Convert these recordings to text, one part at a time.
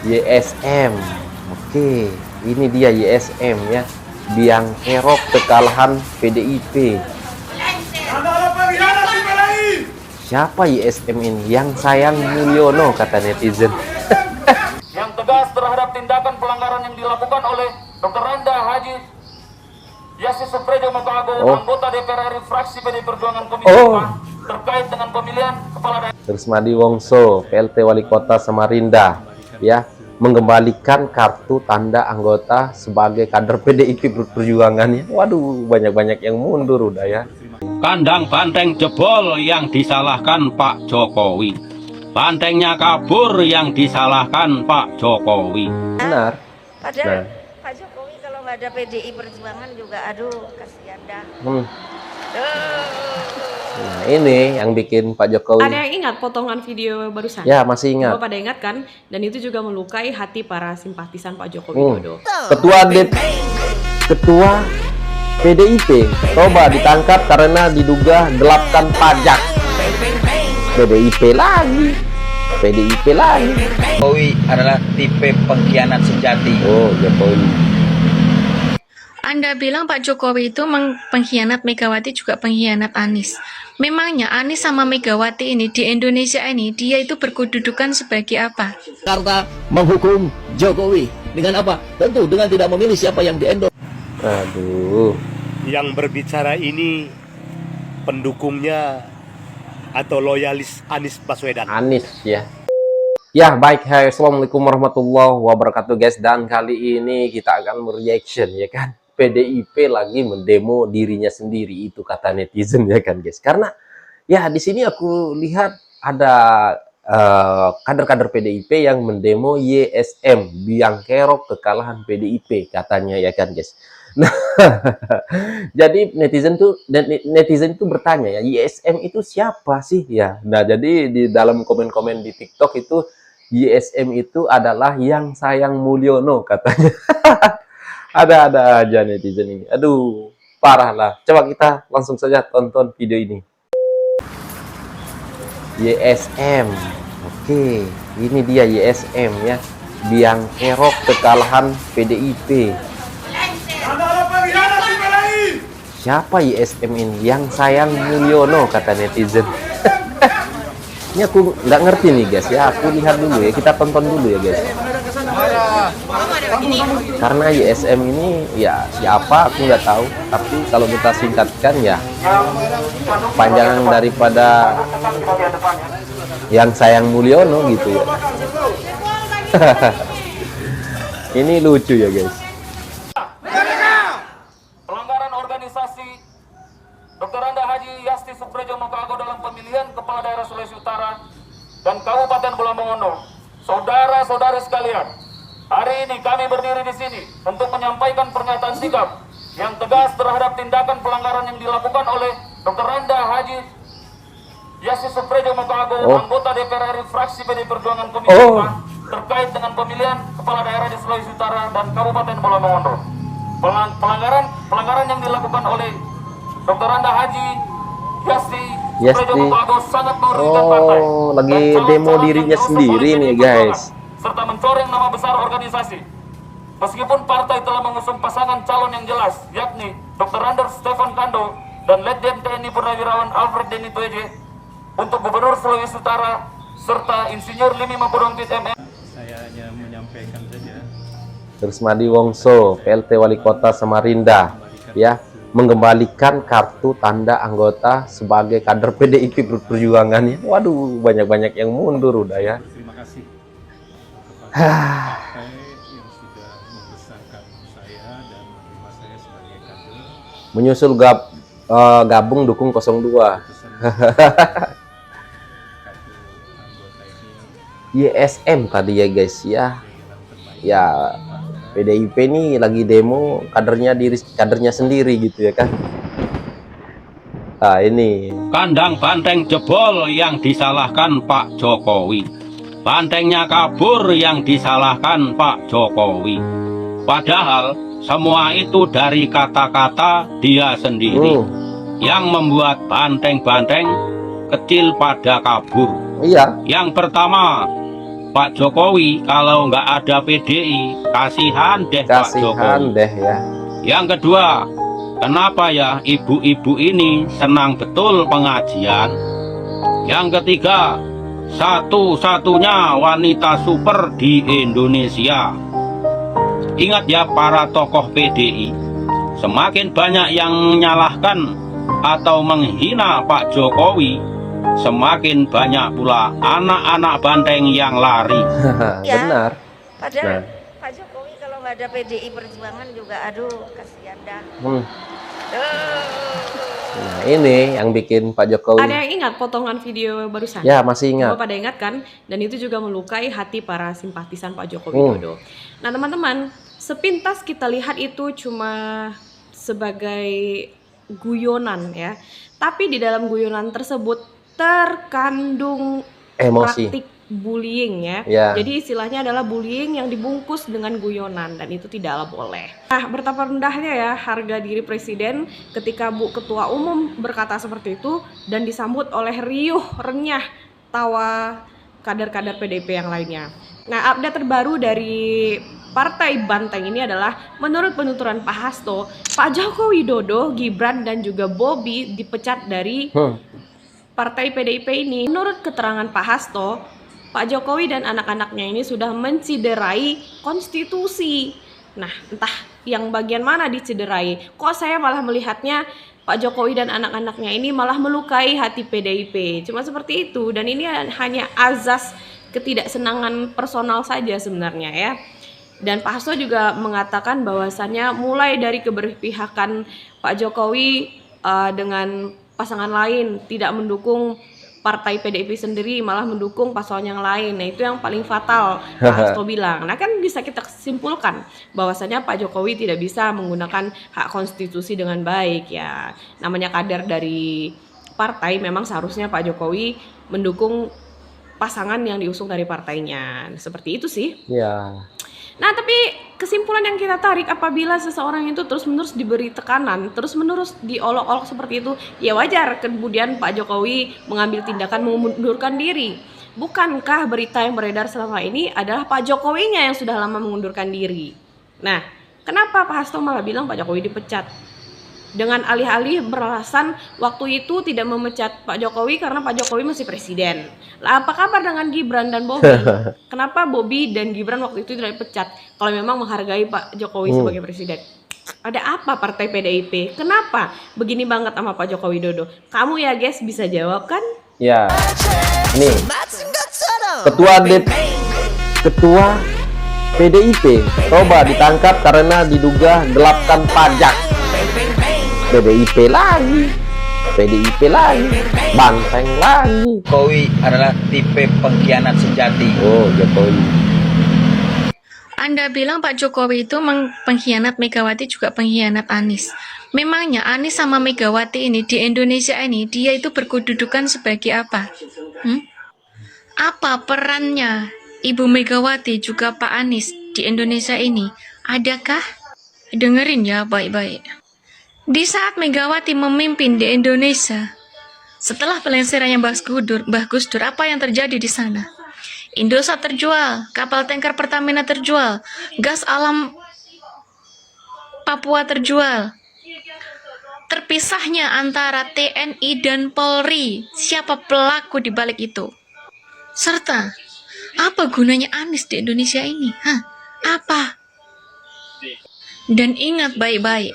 YSM. Oke, ini dia YSM ya. Biang kerok kekalahan PDIP. Siapa YSM ini? Yang sayang Mulyono, kata netizen. Yang tegas terhadap tindakan pelanggaran yang dilakukan oleh Dr. Randa Haji Yassi Suprejo Mokago, anggota DPR RI fraksi PD Perjuangan Komisi 5 terkait dengan pemilihan kepala daerah. Rusmadi Wongso, PLT Wali Kota Samarinda, ya, mengembalikan kartu tanda anggota sebagai kader PDIP Perjuangan. Waduh, banyak-banyak yang mundur udah ya. Kandang banteng jebol yang disalahkan Pak Jokowi. Bantengnya kabur yang disalahkan Pak Jokowi. Benar. Padahal Pak Jokowi kalau nggak ada PDI Perjuangan juga, aduh, kasihan dah. Nah, ini yang bikin Pak Jokowi. Ada yang ingat potongan video barusan? Ya, masih ingat. Pada ingat kan? Dan itu juga melukai hati para simpatisan Pak Joko Widodo. Ketua PDIP coba ditangkap karena diduga gelapkan pajak. PDIP lagi. Jokowi adalah tipe pengkhianat sejati. Oh, Jokowi. Anda bilang Pak Jokowi itu pengkhianat, Megawati juga pengkhianat Anies. Memangnya Anies sama Megawati ini di Indonesia ini, dia itu berkedudukan sebagai apa? Jakarta menghukum Jokowi dengan apa? Tentu dengan tidak memilih siapa yang diendorse. Aduh. Yang berbicara ini pendukungnya atau loyalis Anies Baswedan. Anies ya. Ya, baik. Hai, assalamualaikum warahmatullahi wabarakatuh guys. Dan kali ini kita akan mereaction ya kan. PDIP lagi mendemo dirinya sendiri, itu kata netizen ya kan guys. Karena ya di sini aku lihat ada kader-kader PDIP yang mendemo YSM, biang kerok kekalahan PDIP katanya ya kan guys. Nah, jadi netizen itu bertanya ya, YSM itu siapa sih ya? Nah, jadi di dalam komen-komen di TikTok itu YSM itu adalah yang sayang Mulyono katanya. Ada aja netizen ini. Aduh, parah lah. Coba kita langsung saja tonton video ini. YSM. Oke, ini dia YSM ya. Biang kerok kekalahan PDIP. Siapa YSM ini? Yang sayang Mulyono, kata netizen. Ini aku nggak ngerti nih guys ya. Aku lihat dulu ya. Kita tonton dulu ya guys. Karena YSM ini ya siapa aku nggak tahu, tapi kalau kita singkatkan ya panjangan daripada yang sayang Mulyono gitu ya. Ini lucu ya guys. Pelanggaran organisasi Dr. Randa Haji Yassi Suprejo Mokago dalam pemilihan kepala daerah Sulawesi Utara dan Kabupaten Bola Mongondo. Saudara-saudari sekalian, hari ini kami berdiri di sini untuk menyampaikan pernyataan sikap yang tegas terhadap tindakan pelanggaran yang dilakukan oleh Dr. Randa Haji Yassi Suprejo Mokago, anggota DPR RI fraksi PD Perjuangan Komisi 5 terkait dengan pemilihan kepala daerah di Sulawesi Utara dan Kabupaten Bola Mongondo. Pelanggaran yang dilakukan oleh Dr. Randa Haji Yassi Suprejo Mokago sangat merugikan partai. Lagi demo dirinya sendiri nih guys. Serta mencoreng nama besar organisasi. Meskipun partai telah mengusung pasangan calon yang jelas, yakni Dr. Anders Stefan Kando dan Letjen TNI Purnawirawan Alfred Deni Tueje untuk Gubernur Sulawesi Utara serta Insinyur Limi Mapudongkit MM. Saya hanya menyampaikan saja. Rusmadi Wongso, PLT Wali Kota Samarinda, ya, mengembalikan kartu tanda anggota sebagai kader PDIP Perjuangan. Waduh, banyak-banyak yang mundur udah ya. Terima kasih partai yang sudah membesarkan saya dan menerima saya sebagai kader. Menyusul gabung dukung 02. YSM tadi ya guys ya. Ya, PDIP ini lagi demo kadernya sendiri gitu ya kan. Nah, ini Kandang banteng jebol yang disalahkan Pak Jokowi. Bantengnya kabur yang disalahkan Pak Jokowi. Padahal semua itu dari kata-kata dia sendiri yang membuat banteng-banteng kecil pada kabur. Iya. Yang pertama, Pak Jokowi kalau nggak ada PDI. Kasihan deh Pak Jokowi. Kasihan deh ya. Yang kedua, kenapa ya ibu-ibu ini senang betul pengajian? Yang ketiga, satu-satunya wanita super di Indonesia. Ingat ya para tokoh PDI, semakin banyak yang menyalahkan atau menghina Pak Jokowi, semakin banyak pula anak-anak banteng yang lari. Ya, Benar. padahal Nah. Pak Jokowi kalau nggak ada PDI Perjuangan juga aduh kasihan dah. Nah, ini yang bikin Pak Jokowi. Ada yang ingat potongan video barusan? Ya, masih ingat. Bapak pada ingat kan? Dan itu juga melukai hati para simpatisan Pak Joko Widodo. Nah teman-teman, sepintas kita lihat itu cuma sebagai guyonan ya. Tapi di dalam guyonan tersebut terkandung Emosi. praktik bullying ya. Ya. Jadi istilahnya adalah bullying yang dibungkus dengan guyonan dan itu tidaklah boleh. Nah, betapa rendahnya ya harga diri presiden ketika Bu Ketua Umum berkata seperti itu dan disambut oleh riuh renyah tawa kader-kader PDIP yang lainnya. Nah, update terbaru dari Partai Banteng ini adalah menurut penuturan Pak Hasto, Pak Joko Widodo, Gibran dan juga Bobi dipecat dari Partai PDIP ini. Menurut keterangan Pak Hasto, Pak Jokowi dan anak-anaknya ini sudah menciderai konstitusi. Nah, entah yang bagian mana dicederai. Kok saya malah melihatnya Pak Jokowi dan anak-anaknya ini malah melukai hati PDIP. Cuma seperti itu. Dan ini hanya azas ketidaksenangan personal saja sebenarnya ya. Dan Pak Hasto juga mengatakan bahwasannya mulai dari keberpihakan Pak Jokowi dengan pasangan lain, tidak mendukung partai PDIP sendiri, malah mendukung paslon yang lain. Nah itu yang paling fatal Pak Hasto bilang. Nah kan bisa kita simpulkan bahwasanya Pak Jokowi tidak bisa menggunakan hak konstitusi dengan baik ya. Namanya kader dari partai, memang seharusnya Pak Jokowi mendukung pasangan yang diusung dari partainya. Seperti itu sih. Ya. Nah tapi kesimpulan yang kita tarik apabila seseorang itu terus-menerus diberi tekanan, terus-menerus diolok-olok seperti itu, ya wajar kemudian Pak Jokowi mengambil tindakan mengundurkan diri. Bukankah berita yang beredar selama ini adalah Pak Jokowinya yang sudah lama mengundurkan diri? Nah, kenapa Pak Hasto malah bilang Pak Jokowi dipecat? Dengan alih-alih beralasan waktu itu tidak memecat Pak Jokowi karena Pak Jokowi masih presiden. Lah apa kabar dengan Gibran dan Bobi? Kenapa Bobi dan Gibran waktu itu tidak dipecat kalau memang menghargai Pak Jokowi sebagai presiden? Ada apa partai PDIP? Kenapa begini banget sama Pak Joko Widodo? Kamu ya guys bisa jawab kan? Ya. Nih. Ketua PDIP coba ditangkap karena diduga gelapkan pajak. PDIP lagi, Banteng lagi. Jokowi adalah tipe pengkhianat sejati. Oh, Jokowi. Anda bilang Pak Jokowi itu pengkhianat, Megawati juga pengkhianat Anies. Memangnya Anies sama Megawati ini di Indonesia ini, dia itu berkedudukan sebagai apa? Apa perannya Ibu Megawati juga Pak Anies di Indonesia ini? Adakah? Dengerin ya baik-baik. Di saat Megawati memimpin di Indonesia, setelah pelengserannya Mbah Gus Dur, apa yang terjadi di sana? Indosat terjual, kapal tanker Pertamina terjual, gas alam Papua terjual. Terpisahnya antara TNI dan Polri, siapa pelaku di balik itu? Serta, apa gunanya Anies di Indonesia ini? Apa? Dan ingat baik-baik,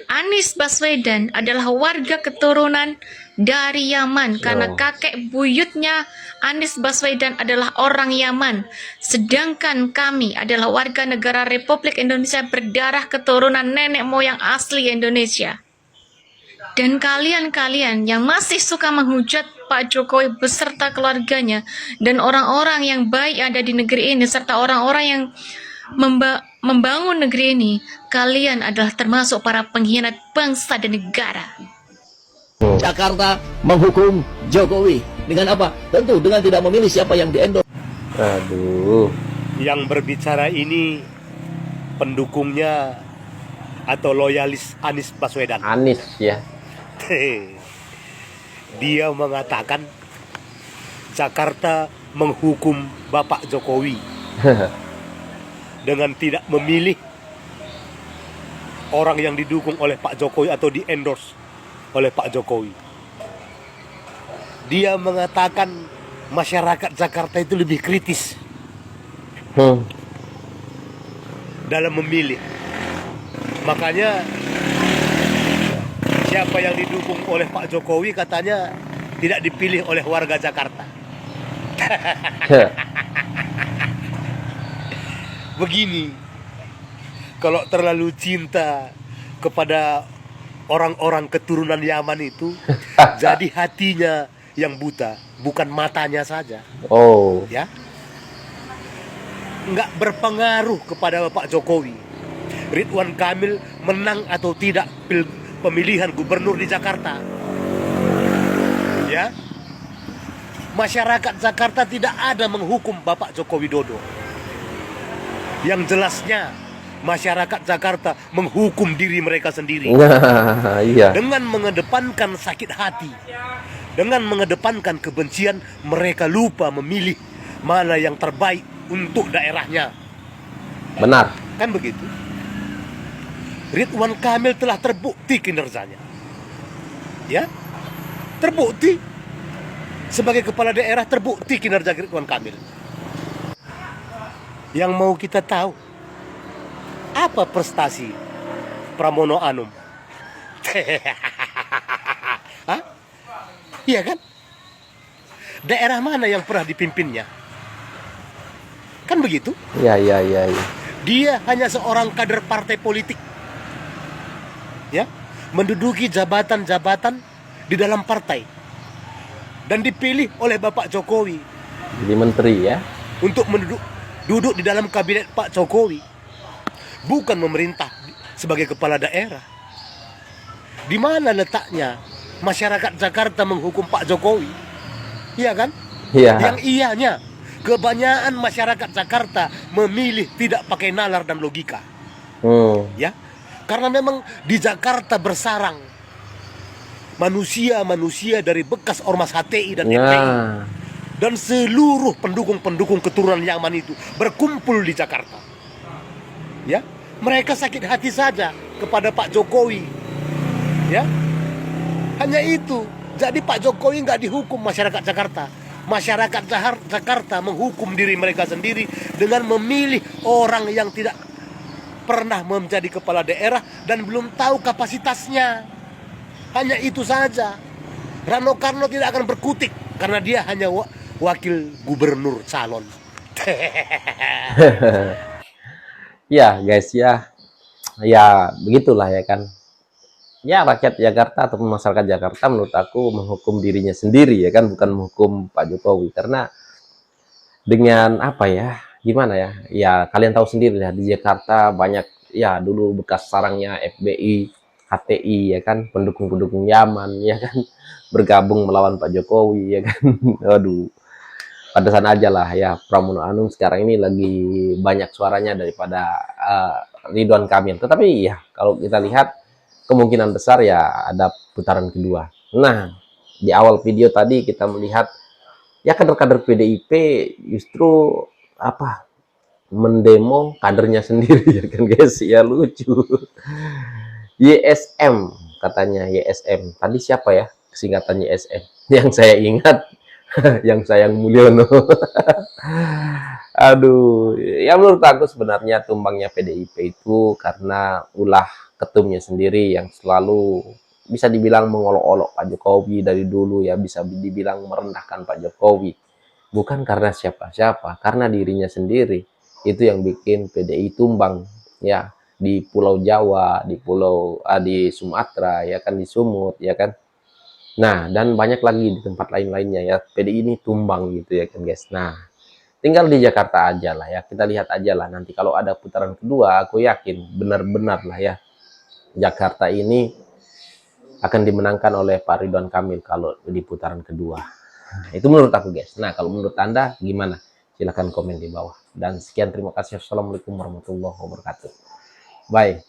Anies Baswedan adalah warga keturunan dari Yaman karena kakek buyutnya Anies Baswedan adalah orang Yaman, sedangkan kami adalah warga negara Republik Indonesia berdarah keturunan nenek moyang asli Indonesia. Dan kalian-kalian yang masih suka menghujat Pak Jokowi beserta keluarganya dan orang-orang yang baik ada di negeri ini serta orang-orang yang membangun negeri ini, kalian adalah termasuk para pengkhianat bangsa dan negara. Jakarta menghukum Jokowi dengan apa? Tentu dengan tidak memilih siapa yang diendorse. Aduh. Yang berbicara ini pendukungnya atau loyalis Anies Baswedan. Anies ya. Dia mengatakan Jakarta menghukum Bapak Jokowi dengan tidak memilih orang yang didukung oleh Pak Jokowi atau di-endorse oleh Pak Jokowi. Dia mengatakan masyarakat Jakarta itu lebih kritis dalam memilih. Makanya siapa yang didukung oleh Pak Jokowi katanya tidak dipilih oleh warga Jakarta. Begini, kalau terlalu cinta kepada orang-orang keturunan Yaman itu, jadi hatinya yang buta, bukan matanya saja. Oh. Ya, nggak berpengaruh kepada Pak Jokowi. Ridwan Kamil menang atau tidak pemilihan gubernur di Jakarta. Ya, masyarakat Jakarta tidak ada menghukum Bapak Joko Widodo. Yang jelasnya masyarakat Jakarta menghukum diri mereka sendiri. Nah, iya. Dengan mengedepankan sakit hati, dengan mengedepankan kebencian, mereka lupa memilih mana yang terbaik untuk daerahnya. Benar. Kan begitu? Ridwan Kamil telah terbukti kinerjanya. Ya, terbukti. Sebagai kepala daerah terbukti kinerja Ridwan Kamil. Yang mau kita tahu, apa prestasi Pramono Anum? Hah? Iya kan? Daerah mana yang pernah dipimpinnya? Kan begitu? Iya. Dia hanya seorang kader partai politik. Ya, menduduki jabatan-jabatan di dalam partai. Dan dipilih oleh Bapak Jokowi. Jadi menteri ya. Untuk duduk di dalam kabinet Pak Jokowi. Bukan memerintah sebagai kepala daerah. Di mana letaknya masyarakat Jakarta menghukum Pak Jokowi? Iya kan? Iya. Yang iyanya, kebanyakan masyarakat Jakarta memilih tidak pakai nalar dan logika. Ya, karena memang di Jakarta bersarang manusia-manusia dari bekas ormas HTI dan FPI. Dan seluruh pendukung-pendukung keturunan Yaman itu berkumpul di Jakarta. Ya, mereka sakit hati saja kepada Pak Jokowi. Ya, hanya itu. Jadi Pak Jokowi nggak dihukum masyarakat Jakarta. Masyarakat Jakarta menghukum diri mereka sendiri dengan memilih orang yang tidak pernah menjadi kepala daerah dan belum tahu kapasitasnya. Hanya itu saja. Rano Karno tidak akan berkutik karena dia hanya wakil gubernur calon. Ya guys ya. Ya begitulah ya kan. Ya rakyat Jakarta ataupun masyarakat Jakarta menurut aku menghukum dirinya sendiri ya kan, bukan menghukum Pak Jokowi. Karena dengan apa ya, gimana ya, ya kalian tahu sendiri ya, di Jakarta banyak ya dulu bekas sarangnya FBI, HTI ya kan, pendukung-pendukung Yaman ya kan, bergabung melawan Pak Jokowi ya kan. Aduh, pantesan aja lah ya Pramono Anung sekarang ini lagi banyak suaranya daripada Ridwan Kamil. Tetapi ya kalau kita lihat kemungkinan besar ya ada putaran kedua. Nah, di awal video tadi kita melihat ya kader-kader PDIP justru apa, mendemo kadernya sendiri ya kan guys, ya lucu. YSM katanya, YSM. Tadi siapa ya singkatan YSM? Yang saya ingat yang Sayang Mulyono. Aduh, ya menurut aku sebenarnya tumbangnya PDIP itu karena ulah ketumnya sendiri yang selalu bisa dibilang mengolok-olok Pak Jokowi dari dulu ya, bisa dibilang merendahkan Pak Jokowi. Bukan karena siapa-siapa, karena dirinya sendiri. Itu yang bikin PDI tumbang ya di Pulau Jawa, di Sumatera ya kan, di Sumut ya kan. Nah, dan banyak lagi di tempat lain-lainnya ya, PDI ini tumbang gitu ya kan guys. Nah, tinggal di Jakarta aja lah ya, kita lihat aja lah nanti kalau ada putaran kedua, aku yakin benar-benar lah ya Jakarta ini akan dimenangkan oleh Pak Ridwan Kamil kalau di putaran kedua. Itu menurut aku guys. Nah, kalau menurut Anda gimana? Silahkan komen di bawah. Dan sekian, terima kasih. Assalamualaikum warahmatullahi wabarakatuh. Bye.